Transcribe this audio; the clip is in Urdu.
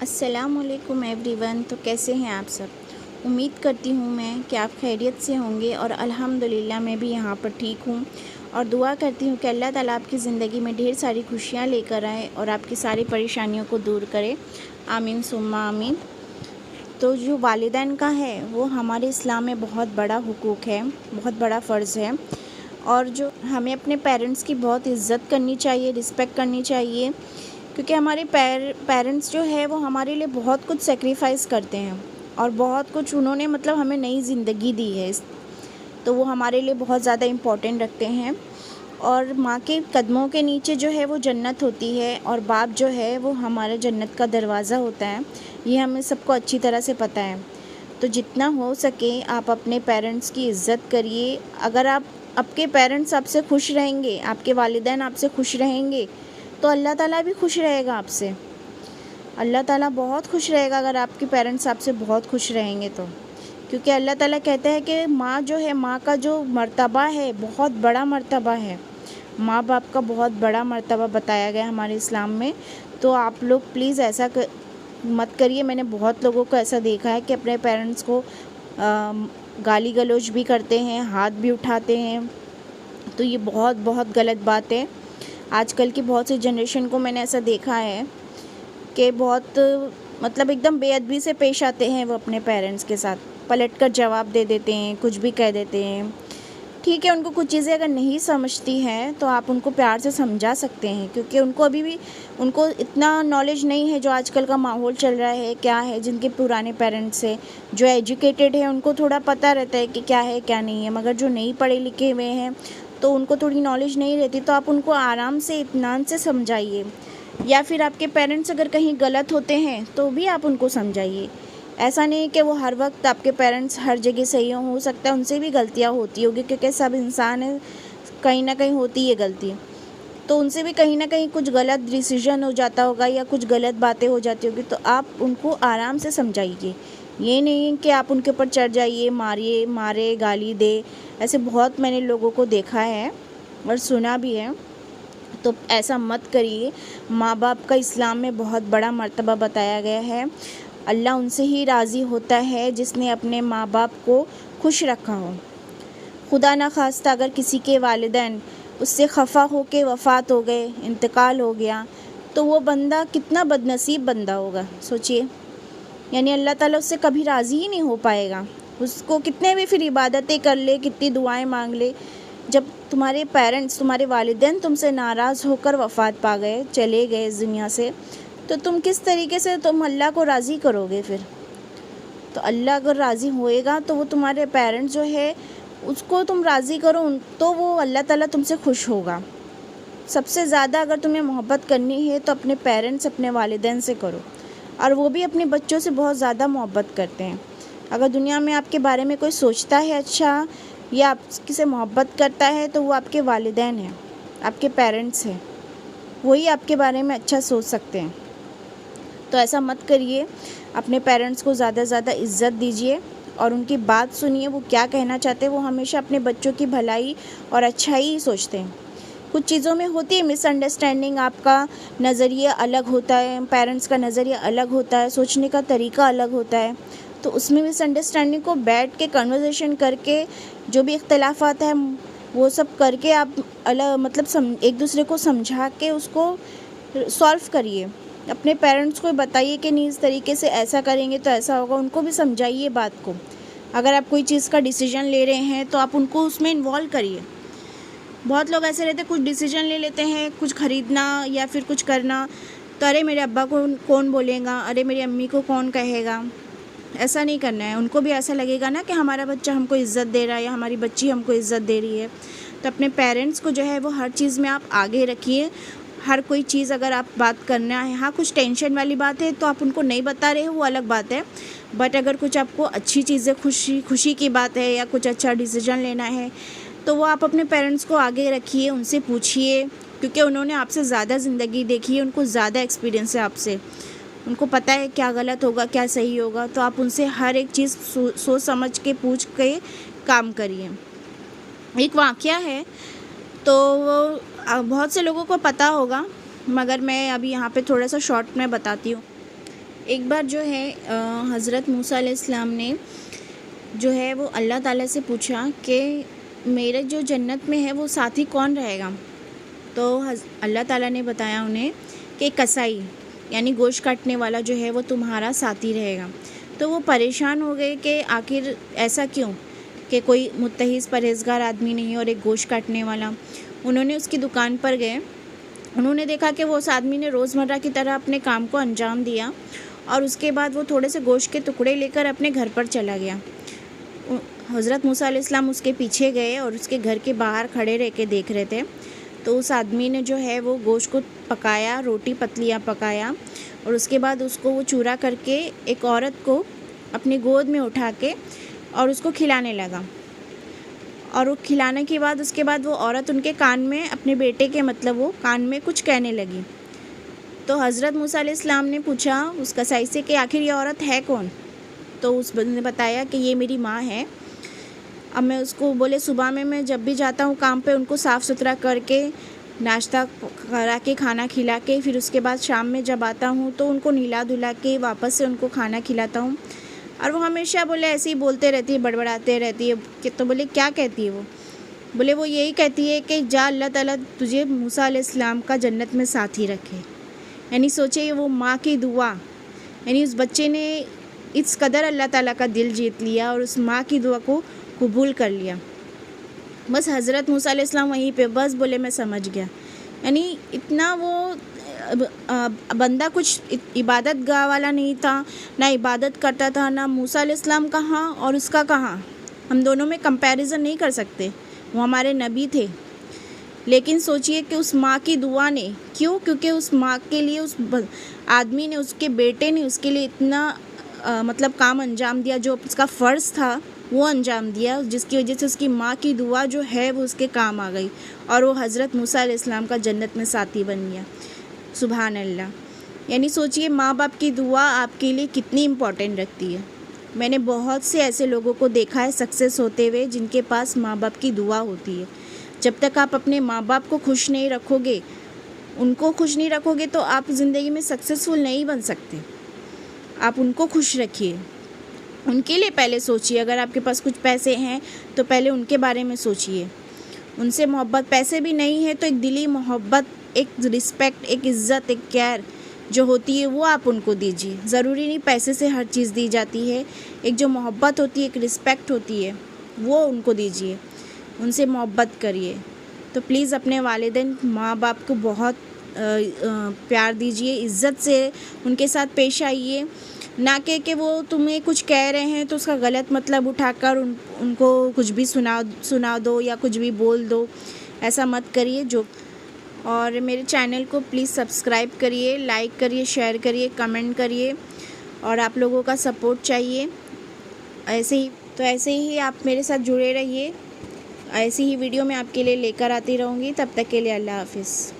السلام علیکم ایوری ون. تو کیسے ہیں آپ سب؟ امید کرتی ہوں میں کہ آپ خیریت سے ہوں گے، اور الحمدللہ میں بھی یہاں پر ٹھیک ہوں، اور دعا کرتی ہوں کہ اللہ تعالیٰ آپ کی زندگی میں ڈھیر ساری خوشیاں لے کر آئے اور آپ کی ساری پریشانیوں کو دور کرے. آمین ثم آمین. تو جو والدین کا ہے وہ ہمارے اسلام میں بہت بڑا حقوق ہے، بہت بڑا فرض ہے، اور جو ہمیں اپنے پیرنٹس کی بہت عزت کرنی چاہیے، رسپیکٹ کرنی چاہیے، کیونکہ ہمارے پیرنٹس جو ہے وہ ہمارے لیے بہت کچھ سیکریفائس کرتے ہیں، اور بہت کچھ انہوں نے ہمیں نئی زندگی دی ہے، تو وہ ہمارے لیے بہت زیادہ امپورٹنٹ رکھتے ہیں. اور ماں کے قدموں کے نیچے جو ہے وہ جنت ہوتی ہے، اور باپ جو ہے وہ ہمارے جنت کا دروازہ ہوتا ہے. یہ ہمیں سب کو اچھی طرح سے پتہ ہے. تو جتنا ہو سکے آپ اپنے پیرنٹس کی عزت کریے. اگر آپ کے پیرنٹس آپ سے خوش رہیں گے، آپ کے والدین آپ سے خوش رہیں گے، تو اللہ تعالیٰ بھی خوش رہے گا آپ سے. اللہ تعالیٰ بہت خوش رہے گا اگر آپ کے پیرنٹس آپ سے بہت خوش رہیں گے تو. کیونکہ اللہ تعالیٰ کہتا ہے کہ ماں جو ہے، ماں کا جو مرتبہ ہے بہت بڑا مرتبہ ہے. ماں باپ کا بہت بڑا مرتبہ بتایا گیا ہمارے اسلام میں. تو آپ لوگ پلیز ایسا مت کریے. میں نے بہت لوگوں کو ایسا دیکھا ہے کہ اپنے پیرنٹس کو گالی گلوچ بھی کرتے ہیں، ہاتھ بھی اٹھاتے ہیں. تو یہ بہت بہت غلط بات ہے. آج کل کی بہت سی جنریشن کو میں نے ایسا دیکھا ہے کہ بہت ایک دم بے ادبی سے پیش آتے ہیں وہ اپنے پیرنٹس کے ساتھ. پلٹ کر جواب دے دیتے ہیں، کچھ بھی کہہ دیتے ہیں. ٹھیک ہے، ان کو کچھ چیزیں اگر نہیں سمجھتی ہیں تو آپ ان کو پیار سے سمجھا سکتے ہیں، کیونکہ ان کو ابھی بھی اتنا نالج نہیں ہے جو آج کل کا ماحول چل رہا ہے کیا ہے. جن کے پرانے پیرنٹس ہیں، جو ایجوکیٹڈ ہیں، ان کو تھوڑا پتہ رہتا ہے کہ کیا ہے کیا نہیں ہے. مگر جو نہیں پڑھے لکھے ہوئے ہیں تو ان کو تھوڑی نالج نہیں رہتی. تو آپ ان کو آرام سے اطمینان سے سمجھائیے. یا پھر آپ کے پیرنٹس اگر کہیں غلط ہوتے ہیں تو بھی آپ ان کو سمجھائیے. ایسا نہیں کہ وہ ہر وقت آپ کے پیرنٹس ہر جگہ صحیح ہو سکتا ہے ان سے بھی غلطیاں ہوتی ہوگی، کیونکہ سب انسان ہیں، کہیں نہ کہیں ہوتی ہے غلطی. تو ان سے بھی کہیں نہ کہیں کچھ غلط ڈیسیژن ہو جاتا ہوگا یا کچھ غلط باتیں ہو جاتی ہوگی. تو آپ ان کو آرام سے سمجھائیے. یہ نہیں کہ آپ ان کے اوپر چڑھ جائیے، مارے گالی دے. ایسے بہت میں نے لوگوں کو دیکھا ہے اور سنا بھی ہے. تو ایسا مت کریے. ماں باپ کا اسلام میں بہت بڑا مرتبہ بتایا گیا ہے. اللہ ان سے ہی راضی ہوتا ہے جس نے اپنے ماں باپ کو خوش رکھا ہو. خدا نہ خواستہ اگر کسی کے والدین اس سے خفا ہو کے وفات ہو گئے، انتقال ہو گیا، تو وہ بندہ کتنا بد نصیب بندہ ہوگا، سوچئے. یعنی اللہ تعالیٰ اس سے کبھی راضی ہی نہیں ہو پائے گا. اس کو کتنے بھی پھر عبادتیں کر لے، کتنی دعائیں مانگ لے، جب تمہارے پیرنٹس، تمہارے والدین تم سے ناراض ہو کر وفات پا گئے، چلے گئے اس دنیا سے، تو تم کس طریقے سے تم اللہ کو راضی کرو گے پھر؟ تو اللہ اگر راضی ہوئے گا تو وہ تمہارے پیرنٹس جو ہے اس کو تم راضی کرو تو وہ اللہ تعالیٰ تم سے خوش ہوگا. سب سے زیادہ اگر تمہیں محبت کرنی ہے تو اپنے پیرنٹس، اپنے والدین سے کرو. اور وہ بھی اپنے بچوں سے بہت زیادہ محبت کرتے ہیں. اگر دنیا میں آپ کے بارے میں کوئی سوچتا ہے اچھا یا آپ سے محبت کرتا ہے تو وہ آپ کے والدین ہیں، آپ کے پیرنٹس ہیں. وہی آپ کے بارے میں اچھا سوچ سکتے ہیں. تو ایسا مت کریے. اپنے پیرنٹس کو زیادہ سے زیادہ عزت دیجیے اور ان کی بات سنیے. وہ کیا کہنا چاہتے ہیں، وہ ہمیشہ اپنے بچوں کی بھلائی اور اچھائی ہی سوچتے ہیں. کچھ چیزوں میں ہوتی ہے مس انڈرسٹینڈنگ. آپ کا نظریہ الگ ہوتا ہے، پیرنٹس کا نظریہ الگ ہوتا ہے، سوچنے کا طریقہ الگ ہوتا ہے. تو اس میں مس انڈرسٹینڈنگ کو بیٹھ کے کنورزیشن کر کے، جو بھی اختلافات ہیں وہ سب کر کے آپ ایک دوسرے کو سمجھا کے اس کو سولو کریے. اپنے پیرنٹس کو بتائیے کہ نہیں اس طریقے سے ایسا کریں گے تو ایسا ہوگا. ان کو بھی سمجھائیے بات کو. اگر آپ کوئی چیز کا ڈیسیجن لے رہے ہیں تو آپ ان کو اس میں انوالو کریے. بہت لوگ ایسے رہتے ہیں، کچھ ڈیسیجن لے لیتے ہیں، کچھ خریدنا یا پھر کچھ کرنا، تو ارے میرے ابا کو کون بولے گا، ارے میری امی کو کون کہے گا. ایسا نہیں کرنا ہے. ان کو بھی ایسا لگے گا نا کہ ہمارا بچہ ہم کو عزت دے رہا ہے یا ہماری بچی ہم کو عزت دے رہی ہے. تو اپنے پیرنٹس کو جو ہے وہ ہر چیز میں آپ آگے رکھیے. ہر کوئی چیز اگر آپ بات کرنا ہے، ہاں کچھ ٹینشن والی بات ہے تو آپ ان کو نہیں بتا رہے ہو، وہ الگ بات ہے. بٹ اگر کچھ آپ کو اچھی چیزیں، خوشی کی بات ہے یا کچھ اچھا ڈیسیجن لینا ہے تو وہ آپ اپنے پیرنٹس کو آگے رکھیے. ان سے پوچھیے، کیونکہ انہوں نے آپ سے زیادہ زندگی دیکھی ہے، ان کو زیادہ ایکسپیرینس ہے آپ سے. ان کو پتہ ہے کیا غلط ہوگا، کیا صحیح ہوگا. تو آپ ان سے ہر ایک چیز سوچ سمجھ کے پوچھ کے کام کریے. ایک واقعہ ہے تو بہت سے لوگوں کو پتہ ہوگا، مگر میں ابھی یہاں پہ تھوڑا سا شارٹ میں بتاتی ہوں. ایک بار جو ہے حضرت موسیٰ علیہ السلام نے جو ہے وہ اللہ تعالیٰ سے پوچھا کہ میرے جو جنت میں ہے وہ ساتھی کون رہے گا؟ تو اللہ تعالیٰ نے بتایا انہیں کہ کسائی یعنی گوشت کاٹنے والا جو ہے وہ تمہارا ساتھی رہے گا۔ تو وہ پریشان ہو گئے کہ آخر ایسا کیوں کہ کوئی متحز پرہیزگار آدمی نہیں اور ایک گوشت کاٹنے والا۔ انہوں نے اس کی دکان پر گئے، انہوں نے دیکھا کہ وہ اس آدمی نے روزمرہ کی طرح اپنے کام کو انجام دیا اور اس کے بعد وہ تھوڑے سے گوشت کے ٹکڑے لے کر اپنے گھر پر چلا گیا۔ حضرت موسیٰ علیہ السلام اس کے پیچھے گئے اور اس کے گھر کے باہر کھڑے رہ کے دیکھ رہے تھے۔ تو اس آدمی نے جو ہے وہ گوشت کو پکایا، روٹی پتلیاں پکایا اور اس کے بعد اس کو وہ چورا کر کے ایک عورت کو اپنی گود میں اٹھا کے اور اس کو کھلانے لگا۔ اور وہ کھلانے کے بعد اس کے بعد وہ عورت ان کے کان میں اپنے بیٹے کے مطلب وہ کان میں کچھ کہنے لگی۔ تو حضرت موسیٰ علیہ السلام نے پوچھا اس کسائی سے کہ آخر یہ عورت ہے کون؟ تو اس بندے نے بتایا کہ یہ میری ماں ہے۔ اب میں اس کو بولے صبح میں جب بھی جاتا ہوں کام پہ ان کو صاف ستھرا کر کے ناشتہ کرا کے کھانا کھلا کے پھر اس کے بعد شام میں جب آتا ہوں تو ان کو نہلا دھلا کے واپس سے ان کو کھانا کھلاتا ہوں۔ اور وہ ہمیشہ بولے ایسے ہی بولتے رہتی ہے، بڑبڑاتے رہتی ہے۔ تو بولے کیا کہتی ہے وہ؟ بولے وہ یہی کہتی ہے کہ جا اللہ تعالیٰ تجھے موسیٰ علیہ السلام کا جنت میں ساتھی رکھے۔ یعنی سوچے وہ ماں کی دعا، یعنی اس بچے نے اس قدر اللہ تعالیٰ کا دل جیت لیا اور اس ماں کی دعا کو قبول کر لیا۔ بس حضرت موسیٰ علیہ السلام وہیں پہ بس بولے میں سمجھ گیا۔ یعنی اتنا وہ بندہ کچھ عبادت گاہ والا نہیں تھا، نہ عبادت کرتا تھا، نہ موسیٰ علیہ السلام کہاں اور اس کا کہاں، ہم دونوں میں کمپیریزن نہیں کر سکتے، وہ ہمارے نبی تھے۔ لیکن سوچئے کہ اس ماں کی دعا نے، کیونکہ اس ماں کے لیے اس آدمی نے، اس کے بیٹے نے اس کے لیے اتنا مطلب کام انجام دیا، جو اس کا فرض تھا وہ انجام دیا، جس کی وجہ سے اس کی ماں کی دعا جو ہے وہ اس کے کام آ گئی اور وہ حضرت موسیٰ علیہ السلام کا جنت میں ساتھی بن گیا۔ سبحان اللہ۔ یعنی سوچئے ماں باپ کی دعا آپ کے لیے کتنی امپورٹنٹ رکھتی ہے۔ میں نے بہت سے ایسے لوگوں کو دیکھا ہے سکسیس ہوتے ہوئے جن کے پاس ماں باپ کی دعا ہوتی ہے۔ جب تک آپ اپنے ماں باپ کو خوش نہیں رکھو گے، ان کو خوش نہیں رکھو گے تو آپ زندگی میں سکسیسفل نہیں بن سکتے۔ آپ ان کو خوش رکھیے، ان کے لیے پہلے سوچئے۔ اگر آپ کے پاس کچھ پیسے ہیں تو پہلے ان کے بارے میں سوچئے، ان سے محبت، پیسے بھی نہیں ہے تو ایک دلی محبت، ایک رسپیکٹ، ایک عزت، ایک کیئر جو ہوتی ہے وہ آپ ان کو دیجیے۔ ضروری نہیں پیسے سے ہر چیز دی جاتی ہے، ایک جو محبت ہوتی ہے، ایک رسپیکٹ ہوتی ہے وہ ان کو دیجیے، ان سے محبت کریے۔ تو پلیز اپنے والدین ماں باپ کو بہت پیار دیجیے، عزت سے ان کے ساتھ پیش آئیے، نہ کہ وہ تمہیں کچھ کہہ رہے ہیں تو اس کا غلط مطلب اٹھا کر ان کو کچھ بھی سنا دو یا کچھ بھی بول دو، ایسا مت کریے۔ اور میرے چینل کو پلیز سبسکرائب کریے، لائک کریے، شیئر کریے، کمنٹ کریے، اور آپ لوگوں کا سپورٹ چاہیے۔ ایسے ہی آپ میرے ساتھ جڑے رہیے، ایسی ہی ویڈیو میں آپ کے لیے لے کر آتی رہوں گی۔ تب تک کے لیے اللہ حافظ۔